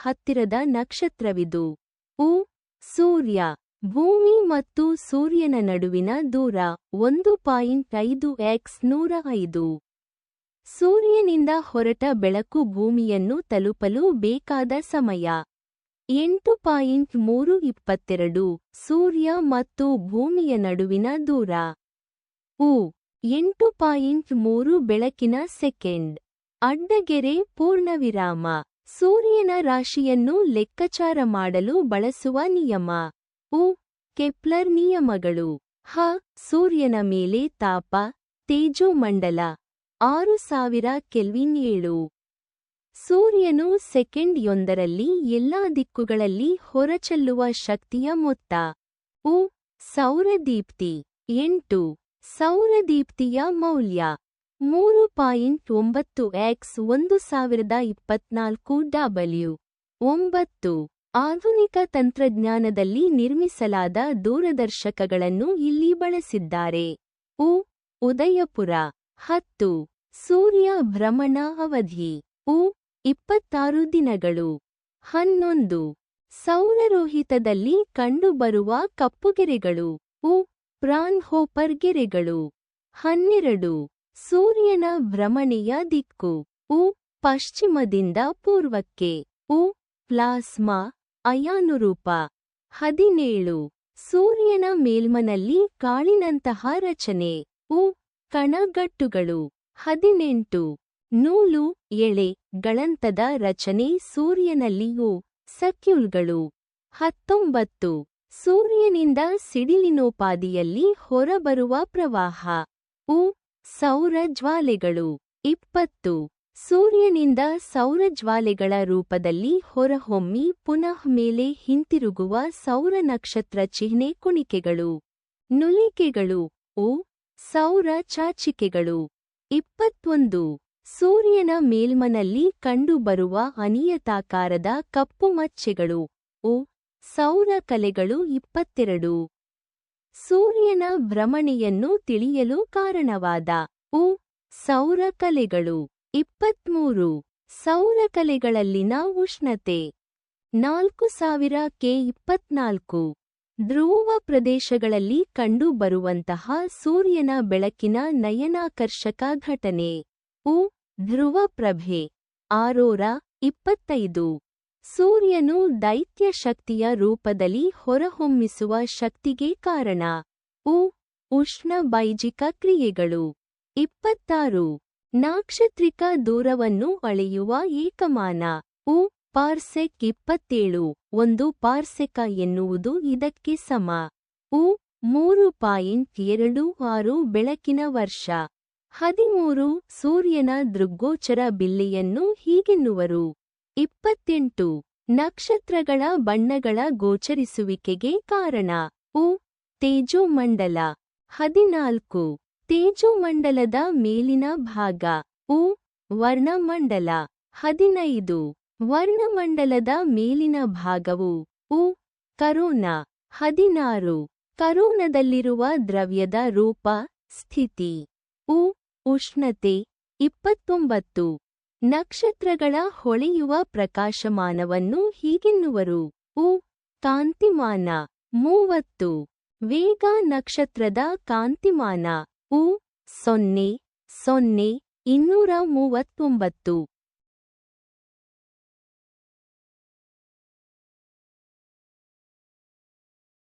ಹತ್ತಿರದ ನಕ್ಷತ್ರವಿದು. ಉ. ಸೂರ್ಯ. ಭೂಮಿ ಮತ್ತು ಸೂರ್ಯನ ನಡುವಿನ ದೂರ 1.5x 105. ಸೂರ್ಯನಿಂದ ಹೊರಟ ಬೆಳಕು ಭೂಮಿಯನ್ನು ತಲುಪಲು ಬೇಕಾದ ಸಮಯ 8.322. ಸೂರ್ಯ ಮತ್ತು ಭೂಮಿಯ ನಡುವಿನ ದೂರ ಉ. 8.3 ಬೆಳಕಿನ ಸೆಕೆಂಡ್. ಅಡ್ಡಗೆರೆ ಪೂರ್ಣವಿರಾಮ. ಸೂರ್ಯನ ರಾಶಿಯನ್ನು ಲೆಕ್ಕಾಚಾರ ಮಾಡಲು ಬಳಸುವ ನಿಯಮ. ಉ. ಕೆಪ್ಲರ್ ನಿಯಮಗಳು. ಹ. ಸೂರ್ಯನ ಮೇಲೆ ತಾಪ ತೇಜೋಮಂಡಲ 6000 ಕೆಲ್ವಿನ್ 7. ಸೂರ್ಯನು ಸೆಕೆಂಡ್ ಎಲ್ಲಾ ದಿಕ್ಕುಗಳಲ್ಲಿ ಹೊರಚೆಲ್ಲುವ ಶಕ್ತಿಯ ಮೊತ್ತ. ಉ. ಸೌರದೀಪ್ತಿ. 8. ಸೌರದೀಪ್ತಿಯ ಮೌಲ್ಯ 3.9x 1024 W. 9. ಆಧುನಿಕ ತಂತ್ರಜ್ಞಾನದಲ್ಲಿ ನಿರ್ಮಿಸಲಾದ ದೂರದರ್ಶಕಗಳನ್ನು ಇಲ್ಲಿ ಬಳಸಿದ್ದಾರೆ. ಉ. ಉದಯಪುರ. 10. ಸೂರ್ಯ ಭ್ರಮಣ ಅವಧಿ. ಉ. 26 ದಿನಗಳು. 11. ಸೌರರೋಹಿತದಲ್ಲಿ ಕಂಡುಬರುವ ಕಪ್ಪುಗೆರೆಗಳು. ಉ. ಫ್ರಾನ್ಹೋಪರ್ ಗೆರೆಗಳು. 12. ಸೂರ್ಯನ ಭ್ರಮಣೆಯ ದಿಕ್ಕು. ಉ. ಪಶ್ಚಿಮದಿಂದ ಪೂರ್ವಕ್ಕೆ. ಉ. ಪ್ಲಾಸ್ಮಾ ಅಯಾನುರೂಪ. 17. ಸೂರ್ಯನ ಮೇಲ್ಮನಲ್ಲಿ ಕಾಳಿನಂತಹ ರಚನೆ. ಉ. ಕಣಗಟ್ಟುಗಳು. 18. ನೂಲು ಎಳೆ ಗಳಂತದ ರಚನೆ ಸೂರ್ಯನಲ್ಲಿ. ಉ. ಸಕ್ಯೂಲ್ಗಳು. 19. ಸೂರ್ಯನಿಂದ ಸಿಡಿಲಿನೋಪಾದಿಯಲ್ಲಿ ಹೊರಬರುವ ಪ್ರವಾಹ. ಉ. ಸೌರ ಜ್ವಾಲೆಗಳು. 20. ಸೂರ್ಯನಿಂದ ಸೌರಜ್ವಾಲೆಗಳ ರೂಪದಲ್ಲಿ ಹೊರಹೊಮ್ಮಿ ಪುನಃ ಮೇಲೆ ಹಿಂತಿರುಗುವ ಸೌರ ನಕ್ಷತ್ರ ಚಿಹ್ನೆ ಕುಣಿಕೆಗಳು. ನುಲಿಕೆಗಳು. ಉ. ಸೌರ ಚಾಚಿಕೆಗಳು. 21. ಸೂರ್ಯನ ಮೇಲ್ಮನಲ್ಲಿ ಕಂಡುಬರುವ ಅನಿಯತಾಕಾರದ ಕಪ್ಪು ಮಚ್ಚೆಗಳು. ಉ. ಸೌರ ಕಲೆಗಳು. 22. ಸೂರ್ಯನ ಭ್ರಮಣೆಯನ್ನು ತಿಳಿಯಲು ಕಾರಣವಾದ. ಉ. ಸೌರ ಕಲೆಗಳು. 23. ಸೌರ ಕಲೆಗಳಲ್ಲಿನ ಉಷ್ಣತೆ 4000 ಕೆ. 24. ಧ್ರುವ ಪ್ರದೇಶಗಳಲ್ಲಿ ಕಂಡುಬರುವಂತಹ ಸೂರ್ಯನ ಬೆಳಕಿನ ನಯನಾಕರ್ಷಕ ಘಟನೆ. ಉ. ಧ್ರುವ ಪ್ರಭೆ. ಆರೋರಾ. 25. ಸೂರ್ಯನು ದೈತ್ಯ ಶಕ್ತಿಯ ರೂಪದಲ್ಲಿ ಹೊರಹೊಮ್ಮಿಸುವ ಶಕ್ತಿಗೆ ಕಾರಣ. ಉ. ಉಷ್ಣ ಬೈಜಿಕ ಕ್ರಿಯೆಗಳು. 26. ನಾಕ್ಷತ್ರಿಕ ದೂರವನ್ನು ಅಳೆಯುವ ಏಕಮಾನ. ಉ. ಪಾರ್ಸೆಕ್. 27. 1 ಪಾರ್ಸೆಕ ಎನ್ನುವುದು ಇದಕ್ಕೆ ಸಮ. ಉ. 3.26 ಬೆಳಕಿನ ವರ್ಷ. 13. ಸೂರ್ಯನ ದೃಗ್ಗೋಚರ ಬಿಲ್ಲೆಯನ್ನು ಹೀಗೆನ್ನುವರು. 28. ನಕ್ಷತ್ರಗಳ ಬಣ್ಣಗಳ ಗೋಚರಿಸುವಿಕೆಗೆ ಕಾರಣ. ಉ. ತೇಜೋಮಂಡಲ. 14. ತೇಜೋಮಂಡಲದ ಮೇಲಿನ ಭಾಗ. ಉ. ವರ್ಣಮಂಡಲ. 15. ವರ್ಣಮಂಡಲದ ಮೇಲಿನ ಭಾಗವು. ಉ. ಕರೋನ. 16. ಕರೋನದಲ್ಲಿರುವ ದ್ರವ್ಯದ ರೂಪ ಸ್ಥಿತಿ. ಉ. ಉಷ್ಣತೆ. 29. ನಕ್ಷತ್ರಗಳ ಹೊಳೆಯುವ ಪ್ರಕಾಶಮಾನವನ್ನು ಹೀಗೆನ್ನುವರು. ಉ. ಕಾಂತಿಮಾನ. 30. ವೇಗ ನಕ್ಷತ್ರದ ಕಾಂತಿಮಾನ. ಉ. 0, 0, 239.